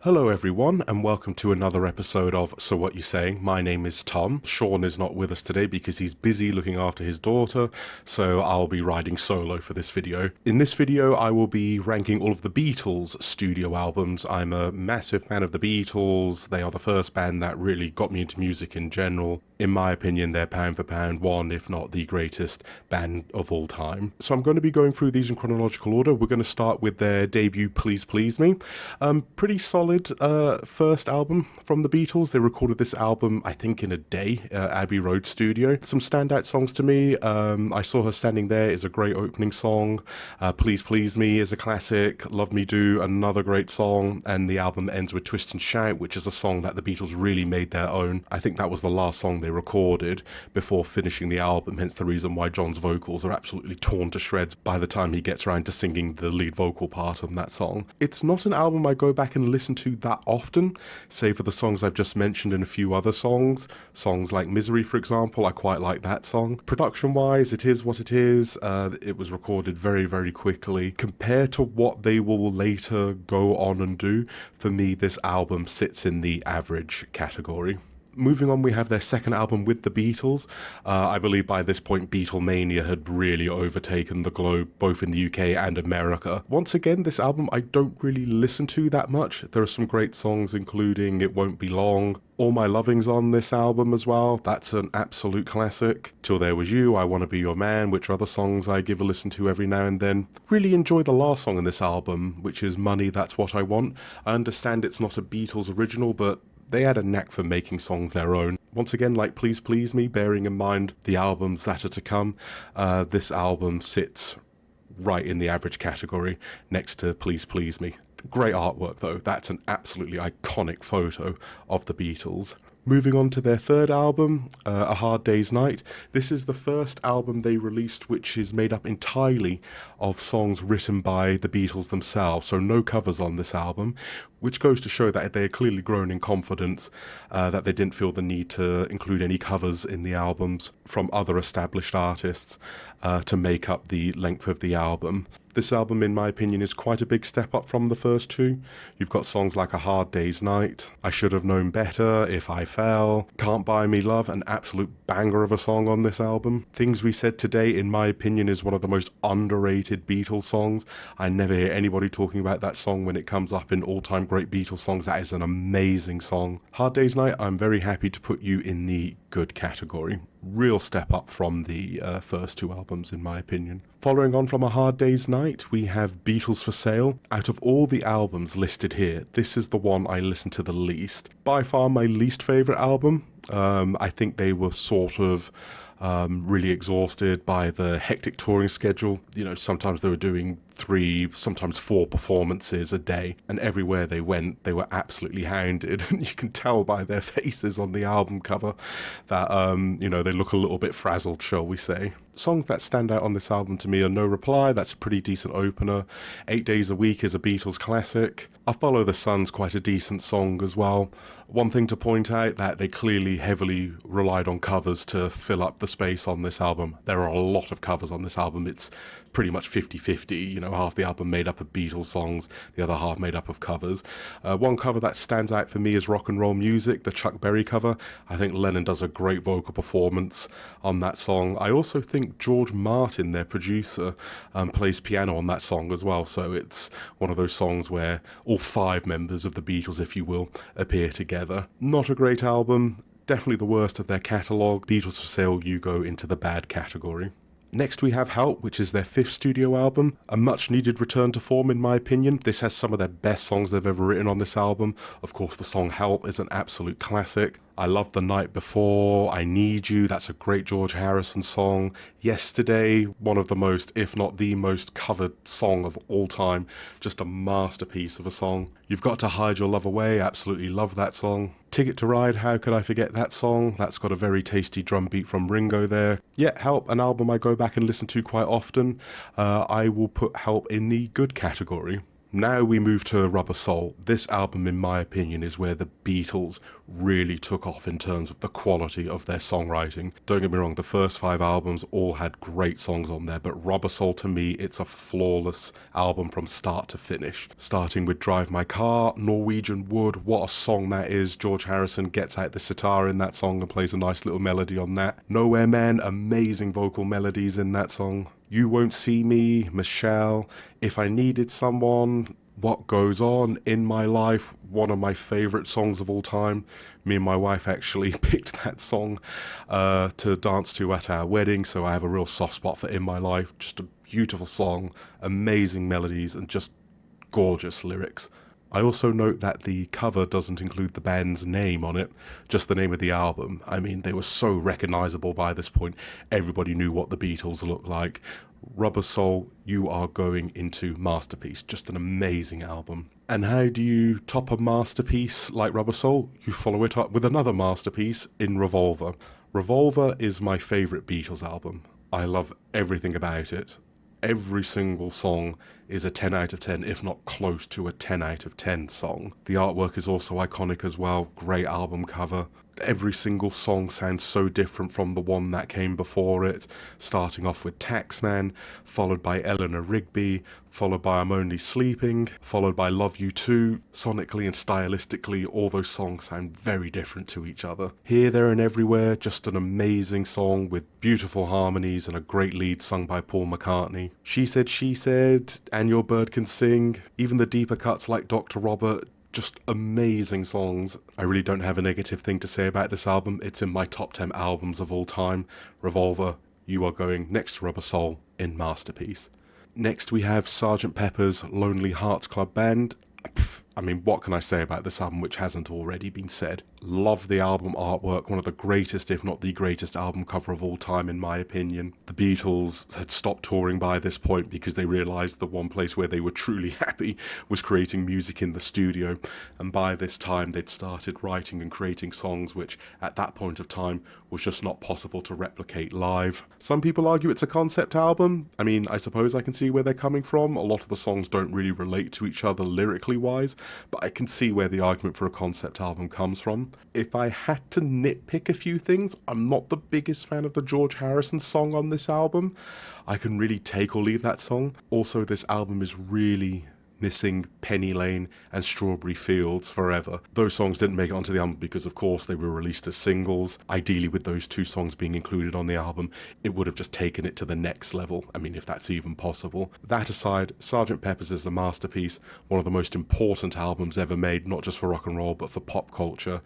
Hello everyone and welcome to another episode of So What You Saying. My name is Tom. Sean is not with us today because he's busy looking after his daughter, so I'll be riding solo for this video. In this video I will be ranking all of the Beatles studio albums. I'm a massive fan of the Beatles. They are the first band that really got me into music in general. In my opinion, they're pound for pound one, if not the greatest band of all time. So I'm going to be going through these in chronological order. We're going to start with their debut Please Please Me. Pretty solid first album from the Beatles. They recorded this album, I think, in a day, Abbey Road studio. Some standout songs to me. I Saw Her Standing There is a great opening song. Please Please Me is a classic. Love Me Do, another great song. And the album ends with Twist and Shout, which is a song that the Beatles really made their own. I think that was the last song they recorded before finishing the album, hence the reason why John's vocals are absolutely torn to shreds by the time he gets around to singing the lead vocal part on that song. It's not an album I go back and listen to that often, save for the songs I've just mentioned and a few other songs. Songs like Misery, for example, I quite like that song. Production-wise, it is what it is. It was recorded very, very quickly. Compared to what they will later go on and do, for me, this album sits in the average category. Moving on, we have their second album with the Beatles. I believe by this point Beatlemania had really overtaken the globe, both in the UK and America. Once again, this album I don't really listen to that much. There are some great songs, including It Won't Be Long. All My Loving's on this album as well. That's an absolute classic. Till There Was You, I Wanna Be Your Man, which are other songs I give a listen to every now and then. Really enjoy the last song in this album, which is Money, That's What I Want. I understand it's not a Beatles original, but they had a knack for making songs their own. Once again, like Please Please Me, bearing in mind the albums that are to come, this album sits right in the average category next to Please Please Me. Great artwork though, that's an absolutely iconic photo of the Beatles. Moving on to their third album, A Hard Day's Night. This is the first album they released which is made up entirely of songs written by the Beatles themselves, so no covers on this album, which goes to show that they had clearly grown in confidence, that they didn't feel the need to include any covers in the albums from other established artists to make up the length of the album. This album, in my opinion, is quite a big step up from the first two. You've got songs like A Hard Day's Night, I Should Have Known Better, If I Fell, Can't Buy Me Love, an absolute banger of a song on this album. Things We Said Today, in my opinion, is one of the most underrated Beatles songs. I never hear anybody talking about that song when it comes up in all-time great Beatles songs. That is an amazing song. Hard Day's Night, I'm very happy to put you in the good category. Real step up from the first two albums, in my opinion. Following on from A Hard Day's Night, we have Beatles For Sale. Out of all the albums listed here, this is the one I listen to the least. By far my least favourite album. I think they were sort of really exhausted by the hectic touring schedule. You know, sometimes they were doing 3, sometimes 4 performances a day, and everywhere they went they were absolutely hounded. You can tell by their faces on the album cover that you know, they look a little bit frazzled, shall we say. Songs that stand out on this album to me are No Reply, that's a pretty decent opener. 8 Days a Week is a Beatles classic. I Follow the Sun's quite a decent song as well. One thing to point out, that they clearly heavily relied on covers to fill up the space on this album. There are a lot of covers on this album. It's pretty much 50-50, you know, half the album made up of Beatles songs, the other half made up of covers. One cover that stands out for me is Rock and Roll Music, the Chuck Berry cover. I think Lennon does a great vocal performance on that song. I also think George Martin, their producer, plays piano on that song as well, so it's one of those songs where all 5 members of the Beatles, if you will, appear together. Not a great album, definitely the worst of their catalogue. Beatles For Sale, you go into the bad category. Next we have Help, which is their 5th studio album. A much needed return to form, in my opinion. This has some of their best songs they've ever written on this album. Of course, the song Help is an absolute classic. I Love the Night Before, I Need You, that's a great George Harrison song. Yesterday, one of the most, if not the most covered song of all time. Just a masterpiece of a song. You've Got to Hide Your Love Away, absolutely love that song. Ticket to Ride, how could I forget that song? That's got a very tasty drum beat from Ringo there. Yeah, Help, an album I go back and listen to quite often. I will put Help in the good category. Now we move to Rubber Soul. This album, in my opinion, is where the Beatles really took off in terms of the quality of their songwriting. Don't get me wrong, the first 5 albums all had great songs on there, but Rubber Soul, to me, it's a flawless album from start to finish. Starting with Drive My Car, Norwegian Wood, what a song that is. George Harrison gets out the sitar in that song and plays a nice little melody on that. Nowhere Man, amazing vocal melodies in that song. You Won't See Me, Michelle, If I Needed Someone, What Goes On, In My Life, one of my favourite songs of all time. Me and my wife actually picked that song to dance to at our wedding, so I have a real soft spot for In My Life. Just a beautiful song, amazing melodies, and just gorgeous lyrics. I also note that the cover doesn't include the band's name on it, just the name of the album. I mean, they were so recognisable by this point. Everybody knew what the Beatles looked like. Rubber Soul, you are going into masterpiece. Just an amazing album. And how do you top a masterpiece like Rubber Soul? You follow it up with another masterpiece in Revolver. Revolver is my favourite Beatles album. I love everything about it. Every single song is a 10 out of 10, if not close to a 10 out of 10 song. The artwork is also iconic as well. Great album cover. Every single song sounds so different from the one that came before it, starting off with Taxman, followed by Eleanor Rigby, followed by I'm Only Sleeping, followed by Love You Too. Sonically and stylistically, all those songs sound very different to each other. Here, There and Everywhere, just an amazing song with beautiful harmonies and a great lead sung by Paul McCartney. She Said, And Your Bird Can Sing, even the deeper cuts like Dr. Robert, just amazing songs. I really don't have a negative thing to say about this album. It's in my top 10 albums of all time. Revolver, you are going next to Rubber Soul in masterpiece. Next we have Sgt. Pepper's Lonely Hearts Club Band. I mean, what can I say about this album which hasn't already been said? Love the album artwork, one of the greatest, if not the greatest album cover of all time in my opinion. The Beatles had stopped touring by this point because they realised the one place where they were truly happy was creating music in the studio, and by this time they'd started writing and creating songs which at that point of time was just not possible to replicate live. Some people argue it's a concept album. I mean, I suppose I can see where they're coming from. A lot of the songs don't really relate to each other lyrically wise, but I can see where the argument for a concept album comes from. If I had to nitpick a few things, I'm not the biggest fan of the George Harrison song on this album. I can really take or leave that song. Also, this album is really missing Penny Lane and Strawberry Fields Forever. Those songs didn't make it onto the album because, of course, they were released as singles. Ideally, with those two songs being included on the album, it would have just taken it to the next level. I mean, if that's even possible. That aside, Sgt. Pepper's is a masterpiece, one of the most important albums ever made, not just for rock and roll, but for pop culture.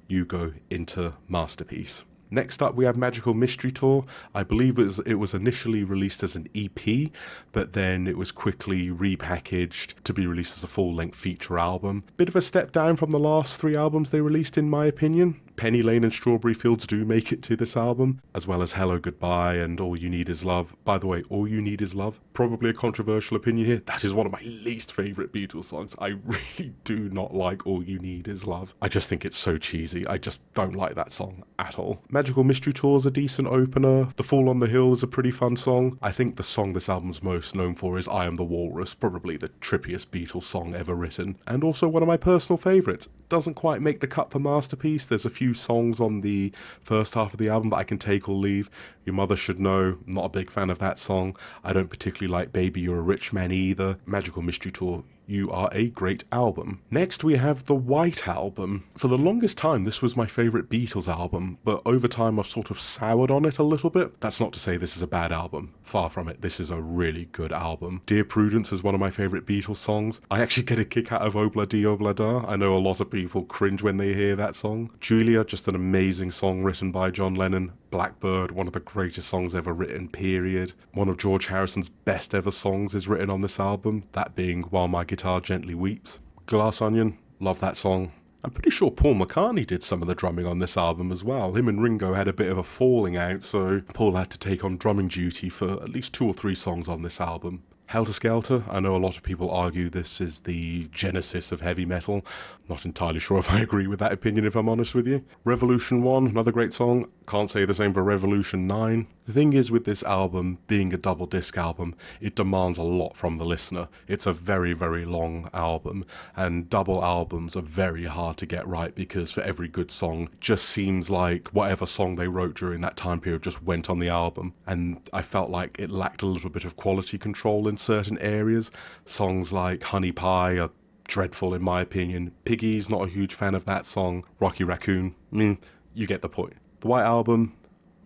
You go into masterpiece. Next up, we have Magical Mystery Tour. I believe it was initially released as an EP, but then it was quickly repackaged to be released as a full-length feature album. Bit of a step down from the last 3 albums they released, in my opinion. Penny Lane and Strawberry Fields do make it to this album, as well as Hello Goodbye and All You Need Is Love. By the way, All You Need Is Love, probably a controversial opinion here. That is one of my least favourite Beatles songs. I really do not like All You Need Is Love. I just think it's so cheesy. I just don't like that song at all. Magical Mystery Tour is a decent opener. The Fall on the Hill is a pretty fun song. I think the song this album's most known for is I Am the Walrus, probably the trippiest Beatles song ever written, and also one of my personal favourites. Doesn't quite make the cut for masterpiece. There's a few songs on the first half of the album that I can take or leave. Your Mother Should Know, not a big fan of that song. I don't particularly like Baby You're a Rich Man either. Magical Mystery Tour, you are a great album. Next we have the White Album. For the longest time this was my favourite Beatles album, but over time I've sort of soured on it a little bit. That's not to say this is a bad album. Far from it, this is a really good album. Dear Prudence is one of my favourite Beatles songs. I actually get a kick out of Obla Di Obla Da. I know a lot of people cringe when they hear that song. Julia, just an amazing song written by John Lennon. Blackbird, one of the greatest songs ever written, period. One of George Harrison's best ever songs is written on this album, that being While My Guitar Gently Weeps. Glass Onion, love that song. I'm pretty sure Paul McCartney did some of the drumming on this album as well. Him and Ringo had a bit of a falling out, so Paul had to take on drumming duty for at least 2 or 3 songs on this album. Helter Skelter, I know a lot of people argue this is the genesis of heavy metal. Not entirely sure if I agree with that opinion, if I'm honest with you. Revolution 1, another great song. Can't say the same for Revolution 9. The thing is with this album, being a double disc album, it demands a lot from the listener. It's a very, very long album, and double albums are very hard to get right because for every good song, it just seems like whatever song they wrote during that time period just went on the album. And I felt like it lacked a little bit of quality control in certain areas. Songs like Honey Pie are dreadful in my opinion. Piggy's not a huge fan of that song. Rocky Raccoon, you get the point. The White Album,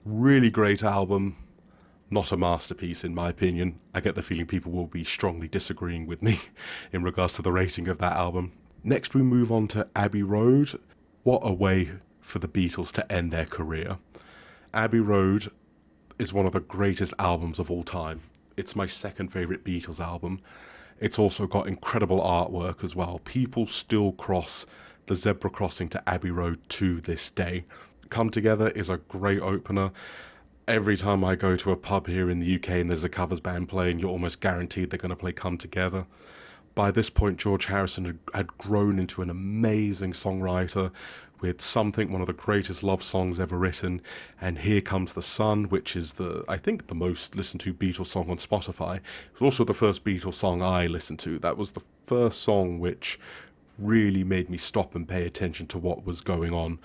really great album, not a masterpiece in my opinion. I get the feeling people will be strongly disagreeing with me in regards to the rating of that album. Next we move on to Abbey Road. What a way for the Beatles to end their career. Abbey Road is one of the greatest albums of all time. It's my second favourite Beatles album. It's also got incredible artwork as well. People still cross the zebra crossing to Abbey Road to this day. Come Together is a great opener. Every time I go to a pub here in the UK and there's a covers band playing, you're almost guaranteed they're going to play Come Together. By this point, George Harrison had grown into an amazing songwriter with Something, one of the greatest love songs ever written, and Here Comes the Sun, which is I think the most listened to Beatles song on Spotify. It was also the first Beatles song I listened to. That was the first song which really made me stop and pay attention to what was going on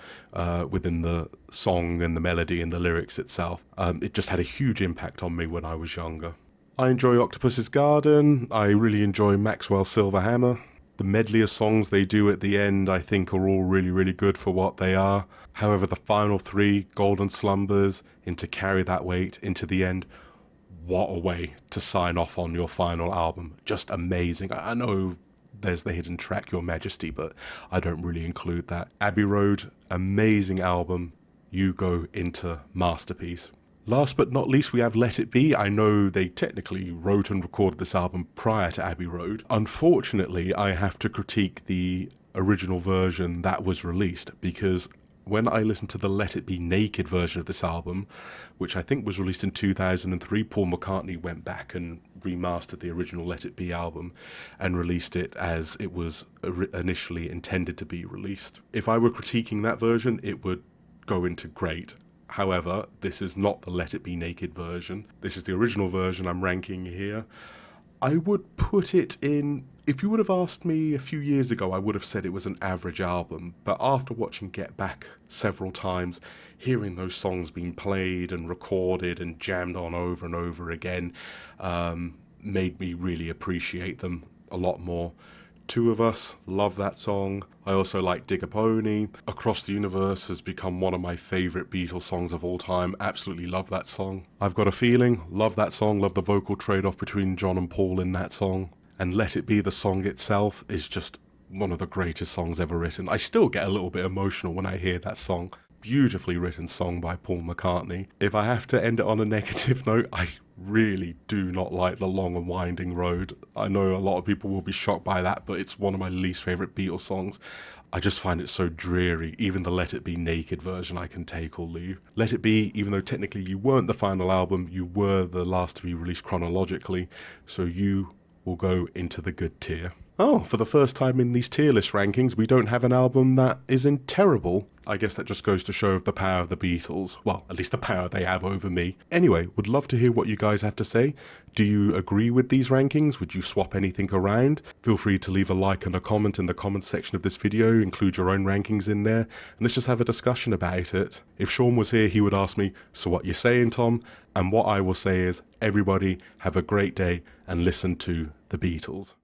within the song and the melody and the lyrics itself. It just had a huge impact on me when I was younger. I enjoy Octopus's Garden. I really enjoy Maxwell's Silver Hammer. The medley of songs they do at the end I think are all really, really good for what they are. However, the final three, Golden Slumbers, Into Carry That Weight, Into the End, what a way to sign off on your final album. Just amazing. I know there's the hidden track, Your Majesty, but I don't really include that. Abbey Road, amazing album. You go into masterpiece. Last but not least, we have Let It Be. I know they technically wrote and recorded this album prior to Abbey Road. Unfortunately, I have to critique the original version that was released because when I listened to the Let It Be Naked version of this album, which I think was released in 2003, Paul McCartney went back and remastered the original Let It Be album and released it as it was initially intended to be released. If I were critiquing that version, it would go into great. However, this is not the Let It Be Naked version. This is the original version I'm ranking here. I would put it in... If you would have asked me a few years ago, I would have said it was an average album. But after watching Get Back several times, hearing those songs being played and recorded and jammed on over and over again, made me really appreciate them a lot more. Two of Us, love that song. I also like Dig a Pony. Across the Universe has become one of my favourite Beatles songs of all time. Absolutely love that song. I've Got a Feeling, love that song, love the vocal trade-off between John and Paul in that song. And Let It Be, the song itself, is just one of the greatest songs ever written. I still get a little bit emotional when I hear that song. Beautifully written song by Paul McCartney. If I have to end it on a negative note, I really do not like The Long and Winding Road. I know a lot of people will be shocked by that, but it's one of my least favourite Beatles songs. I just find it so dreary. Even the Let It Be Naked version I can take or leave. Let It Be, even though technically you weren't the final album, you were the last to be released chronologically, so you will go into the good tier. Oh, for the first time in these tier list rankings, we don't have an album that isn't terrible. I guess that just goes to show the power of the Beatles. Well, at least the power they have over me. Anyway, would love to hear what you guys have to say. Do you agree with these rankings? Would you swap anything around? Feel free to leave a like and a comment in the comments section of this video. Include your own rankings in there. And let's just have a discussion about it. If Sean was here, he would ask me, so what you saying, Tom? And what I will say is, everybody have a great day and listen to the Beatles.